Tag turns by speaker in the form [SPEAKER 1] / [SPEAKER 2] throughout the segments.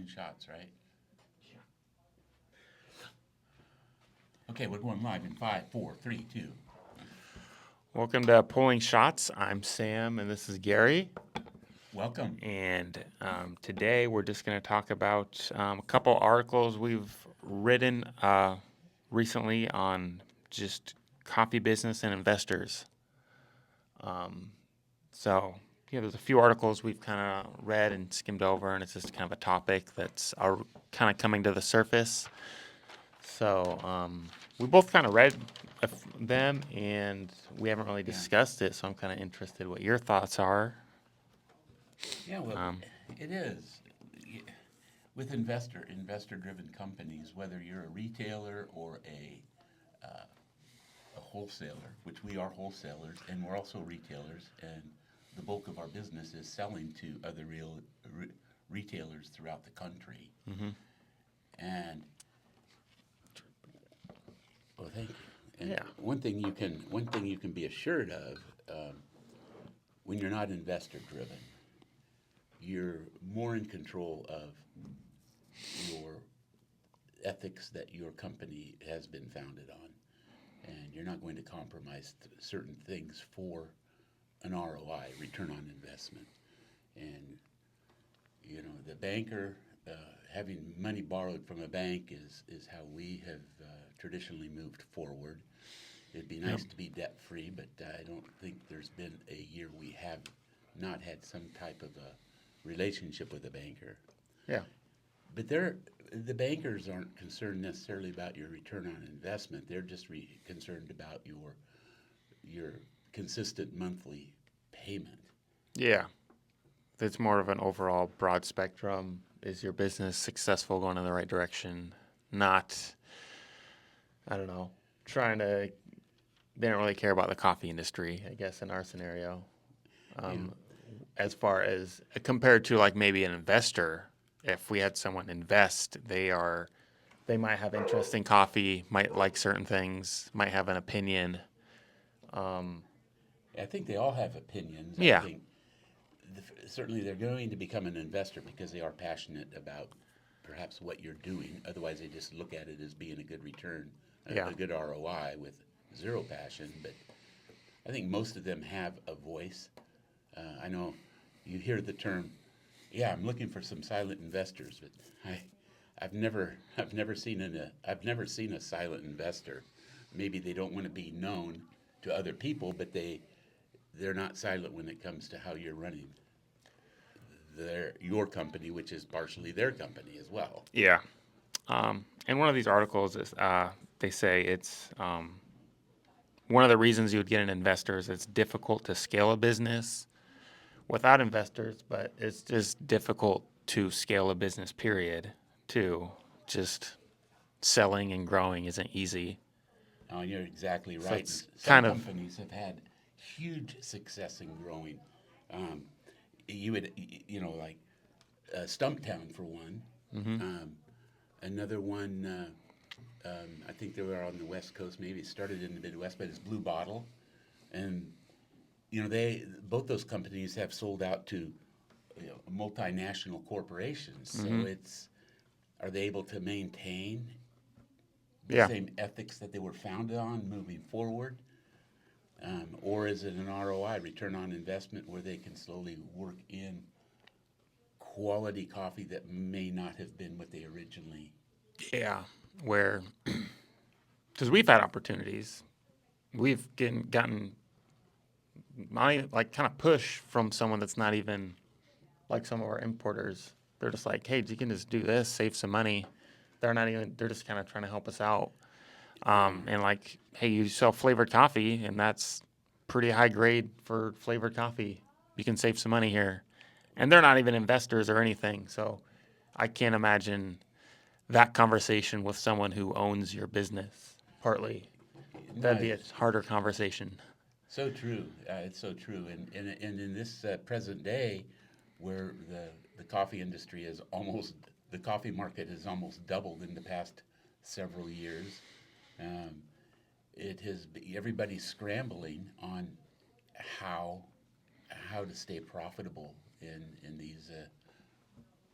[SPEAKER 1] pulling shots, right? Okay, we're going live in 5, 4, 3, 2.
[SPEAKER 2] Welcome to Pulling Shots. I'm Sam, and this is Gary.
[SPEAKER 1] Welcome.
[SPEAKER 2] And today we're just going to talk about a couple articles we've written recently on just coffee business and investors. There's a few articles we've kind of read and skimmed over, and it's just kind of a topic that's kind of coming to the surface. So we both kind of read them, and we haven't really discussed it, so I'm kind of interested what your thoughts are.
[SPEAKER 1] Yeah, well, it is. With investor-driven companies, whether you're a retailer or a wholesaler, which we are wholesalers, and we're also retailers, and the bulk of our business is selling to other retailers throughout the country.
[SPEAKER 2] Mm-hmm.
[SPEAKER 1] And well, thank you. And
[SPEAKER 2] Yeah.
[SPEAKER 1] one thing you can be assured of, when you're not investor driven, you're more in control of your ethics that your company has been founded on, and you're not going to compromise certain things for an ROI, return on investment. And the banker, having money borrowed from a bank is how we have traditionally moved forward. It'd be nice to be debt free, but I don't think there's been a year we have not had some type of a relationship with a banker.
[SPEAKER 2] Yeah.
[SPEAKER 1] But the bankers aren't concerned necessarily about your return on investment. They're just concerned about your consistent monthly payment.
[SPEAKER 2] Yeah. It's more of an overall broad spectrum. Is your business successful, going in the right direction? Not, I don't know, they don't really care about the coffee industry, I guess, in our scenario. As far as compared to like maybe an investor, if we had someone invest, they might have interest in coffee, might like certain things, might have an opinion.
[SPEAKER 1] I think they all have opinions.
[SPEAKER 2] Yeah.
[SPEAKER 1] I think certainly they're going to become an investor because they are passionate about perhaps what you're doing. Otherwise, they just look at it as being a good return, a good ROI with zero passion. But I think most of them have a voice. I know you hear the term, I'm looking for some silent investors, but I've never seen a silent investor. Maybe they don't want to be known to other people, but they're not silent when it comes to how you're running your company, which is partially their company as well.
[SPEAKER 2] Yeah. And one of these articles is they say it's one of the reasons you would get an investor is it's difficult to scale a business without investors, but it's just difficult to scale a business, period, too. Just selling and growing isn't easy.
[SPEAKER 1] Oh, you're exactly right.
[SPEAKER 2] So
[SPEAKER 1] Some companies have had huge success in growing. You would, like Stumptown for one.
[SPEAKER 2] Mm-hmm.
[SPEAKER 1] Another one, I think they were on the West Coast. Maybe it started in the Midwest, but it's Blue Bottle, and both those companies have sold out to multinational corporations.
[SPEAKER 2] Mm-hmm.
[SPEAKER 1] So are they able to maintain the same ethics that they were founded on moving forward? Or is it an ROI, return on investment, where they can slowly work in quality coffee that may not have been what they originally...
[SPEAKER 2] Yeah, because we've had opportunities. We've gotten money, like kind of push from someone that's not even like some of our importers. They're just like, hey, you can just do this, save some money. They're just kind of trying to help us out. And like, hey, you sell flavored coffee, and that's pretty high grade for flavored coffee. You can save some money here. And they're not even investors or anything. So I can't imagine that conversation with someone who owns your business, partly. That'd be a harder conversation.
[SPEAKER 1] So true. It's so true. And in this present day, where the coffee industry the coffee market has almost doubled in the past several years. Everybody's scrambling on how to stay profitable in these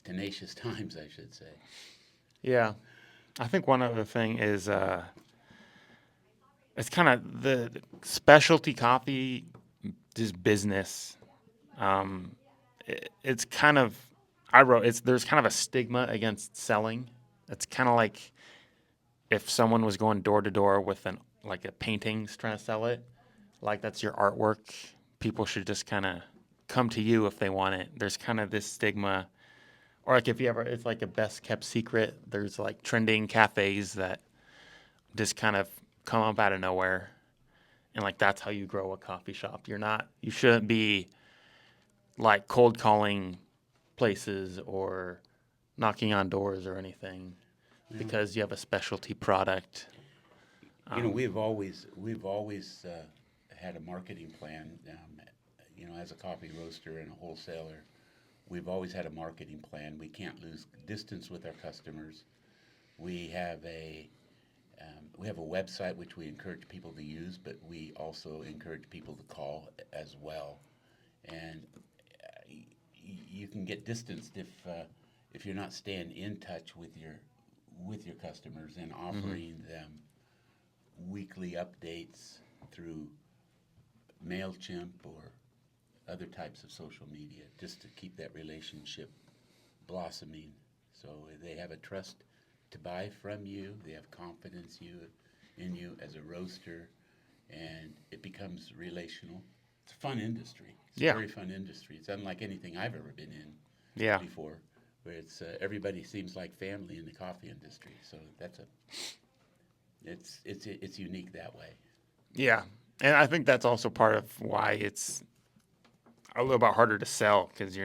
[SPEAKER 1] tenacious times, I should say.
[SPEAKER 2] Yeah. I think one other thing is it's kind of the specialty coffee just business. Um, it's kind of there's kind of a stigma against selling. It's kind of like if someone was going door to door with like a paintings trying to sell it, like that's your artwork. People should just kind of come to you if they want it. There's kind of this stigma, or like if you ever, it's like a best kept secret. There's like trending cafes that just kind of come up out of nowhere, and like that's how you grow a coffee shop. You shouldn't be like cold calling places or knocking on doors or anything because you have a specialty product.
[SPEAKER 1] We've always had a marketing plan. As a coffee roaster and a wholesaler, we've always had a marketing plan. We can't lose distance with our customers. We have a website which we encourage people to use, but we also encourage people to call as well. And you can get distanced if you're not staying in touch with your customers and offering them weekly updates through MailChimp or other types of social media, just to keep that relationship blossoming. So they have a trust to buy from you, they have confidence in you as a roaster, and it becomes relational. It's a fun industry. It's
[SPEAKER 2] Yeah.
[SPEAKER 1] a very fun industry. It's unlike anything I've ever been in
[SPEAKER 2] Yeah.
[SPEAKER 1] before, where it's everybody seems like family in the coffee industry. So it's unique that way.
[SPEAKER 2] Yeah. And I think that's also part of why it's a little bit harder to sell because you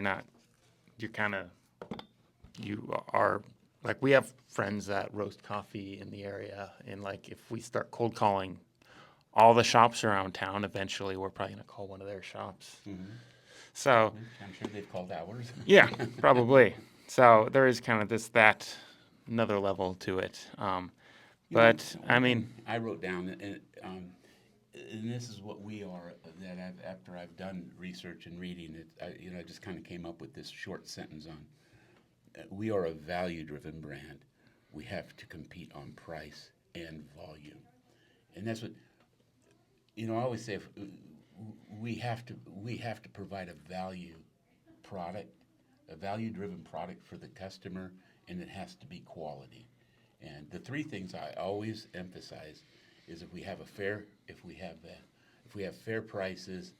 [SPEAKER 2] are like, we have friends that roast coffee in the area. And like, if we start cold calling all the shops around town, eventually we're probably going to call one of their shops. So,
[SPEAKER 1] I'm sure they've called ours.
[SPEAKER 2] yeah, probably. So there is kind of that another level to it. But I mean,
[SPEAKER 1] I wrote down, and this is what we are. After I've done research and reading it, I just kind of came up with this short sentence on. We are a value-driven brand. We have to compete on price and volume, and that's what I always say. We have to provide a product, a value-driven product for the customer, and it has to be quality. And the three things I always emphasize is if we have fair prices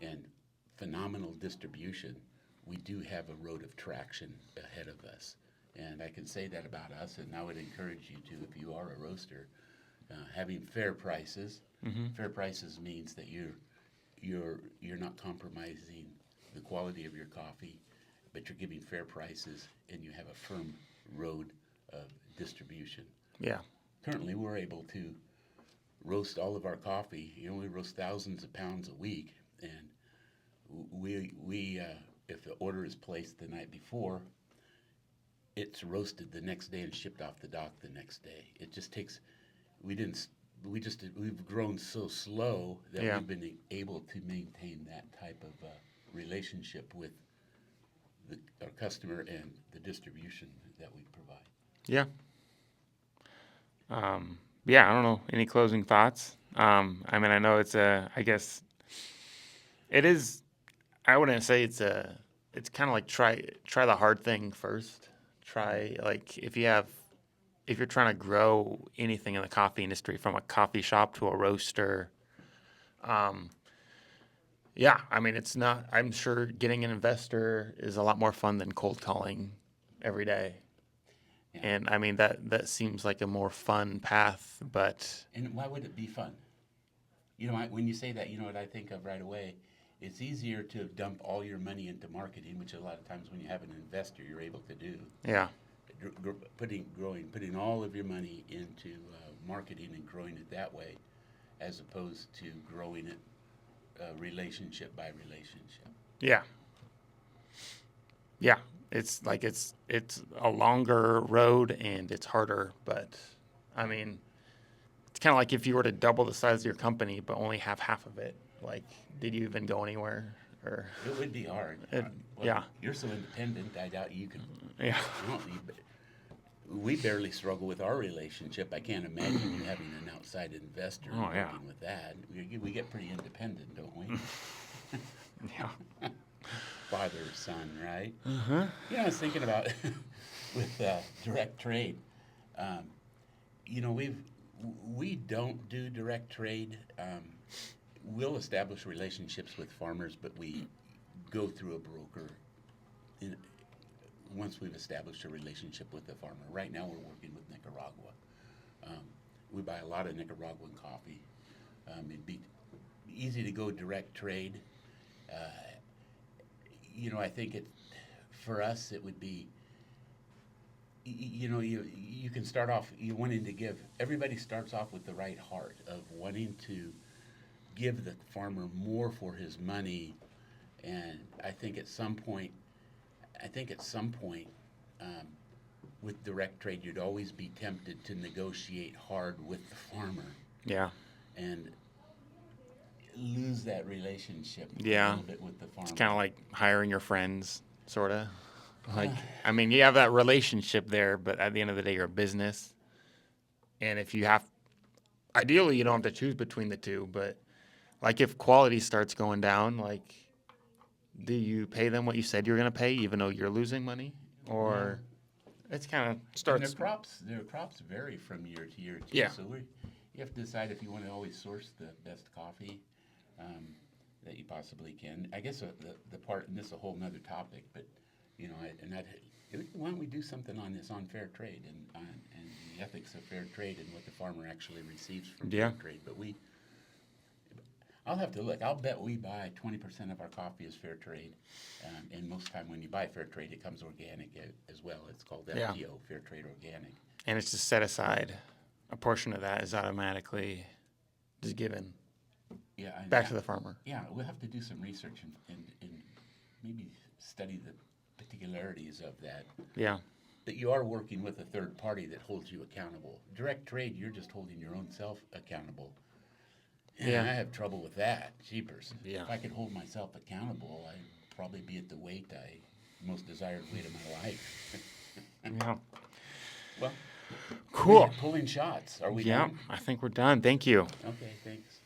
[SPEAKER 1] and phenomenal distribution, we do have a road of traction ahead of us. And I can say that about us, and I would encourage you to, if you are a roaster, having fair prices. Fair prices means that you're not compromising the quality of your coffee, but you're giving fair prices, and you have a firm road of distribution.
[SPEAKER 2] yeah.
[SPEAKER 1] Currently, we're able to roast all of our coffee. We roast thousands of pounds a week, and we if the order is placed the night before, it's roasted the next day and shipped off the dock the next day. It just takes. We've grown so slow that
[SPEAKER 2] Yeah.
[SPEAKER 1] we've been able to maintain that type of relationship with our customer and the distribution that we provide.
[SPEAKER 2] Yeah. Yeah, I don't know. Any closing thoughts? I mean, I know I guess it is, I wouldn't say it's kind of like try the hard thing first. Try, like, if you're trying to grow anything in the coffee industry from a coffee shop to a roaster, yeah, I mean, I'm sure getting an investor is a lot more fun than cold calling every day.
[SPEAKER 1] Yeah.
[SPEAKER 2] And I mean, that seems like a more fun path, but
[SPEAKER 1] And why would it be fun? When you say that, you know what I think of right away? It's easier to dump all your money into marketing, which a lot of times when you have an investor, you're able to do.
[SPEAKER 2] yeah,
[SPEAKER 1] Putting all of your money into marketing and growing it that way, as opposed to growing it relationship by relationship.
[SPEAKER 2] yeah, yeah. It's like it's a longer road and it's harder, but I mean, it's kind of like if you were to double the size of your company but only have half of it. Like, did you even go anywhere? Or
[SPEAKER 1] It would be hard.
[SPEAKER 2] yeah.
[SPEAKER 1] You're so independent, I doubt you can.
[SPEAKER 2] Yeah.
[SPEAKER 1] You don't need, we barely struggle with our relationship. I can't imagine you having an outside investor and
[SPEAKER 2] Oh, yeah.
[SPEAKER 1] working with that. We get pretty independent, don't we?
[SPEAKER 2] Yeah.
[SPEAKER 1] Father, son, right?
[SPEAKER 2] Uh-huh.
[SPEAKER 1] You know, I was thinking about with direct trade. Um, you know, we don't do direct trade. We'll establish relationships with farmers, but we go through a broker in, once we've established a relationship with the farmer. Right now, we're working with Nicaragua. We buy a lot of Nicaraguan coffee. It'd be easy to go direct trade. You know, I think for us, it would be, you know, you can start off, you wanting to give, everybody starts off with the right heart of wanting to give the farmer more for his money. And I think at some point, with direct trade, you'd always be tempted to negotiate hard with the farmer
[SPEAKER 2] Yeah.
[SPEAKER 1] and lose that relationship a
[SPEAKER 2] Yeah.
[SPEAKER 1] little bit with the farmer.
[SPEAKER 2] It's kind of like hiring your friends, sort of. Like, I mean, you have that relationship there, but at the end of the day, you're a business. And if you have, ideally, you don't have to choose between the two, but like if quality starts going down, like, do you pay them what you said you're going to pay, even though you're losing money? Or it's kind of
[SPEAKER 1] And
[SPEAKER 2] starts.
[SPEAKER 1] their crops vary from year to year too.
[SPEAKER 2] Yeah.
[SPEAKER 1] So you have to decide if you want to always source the best coffee that you possibly can. I guess the part, and this is a whole nother topic, but you know, why don't we do something on this on fair trade and the ethics of fair trade and what the farmer actually receives from fair trade? But I'll have to look. I'll bet we buy 20% of our coffee as fair trade, and most time when you buy fair trade, it comes organic as well. It's called FTO, Fair Trade Organic.
[SPEAKER 2] And it's just set aside. A portion of that is automatically just given back to the farmer.
[SPEAKER 1] Yeah, we'll have to do some research and maybe study the particularities of that.
[SPEAKER 2] Yeah.
[SPEAKER 1] That you are working with a third party that holds you accountable. Direct trade, you're just holding your own self accountable. And I have trouble with that. Jeepers.
[SPEAKER 2] Yeah.
[SPEAKER 1] If I could hold myself accountable, I'd probably be at the weight most desired weight of my life.
[SPEAKER 2] Yeah.
[SPEAKER 1] Well,
[SPEAKER 2] Cool.
[SPEAKER 1] we're pulling shots. Are we
[SPEAKER 2] Yeah,
[SPEAKER 1] done?
[SPEAKER 2] I think we're done. Thank you.
[SPEAKER 1] Okay, thanks.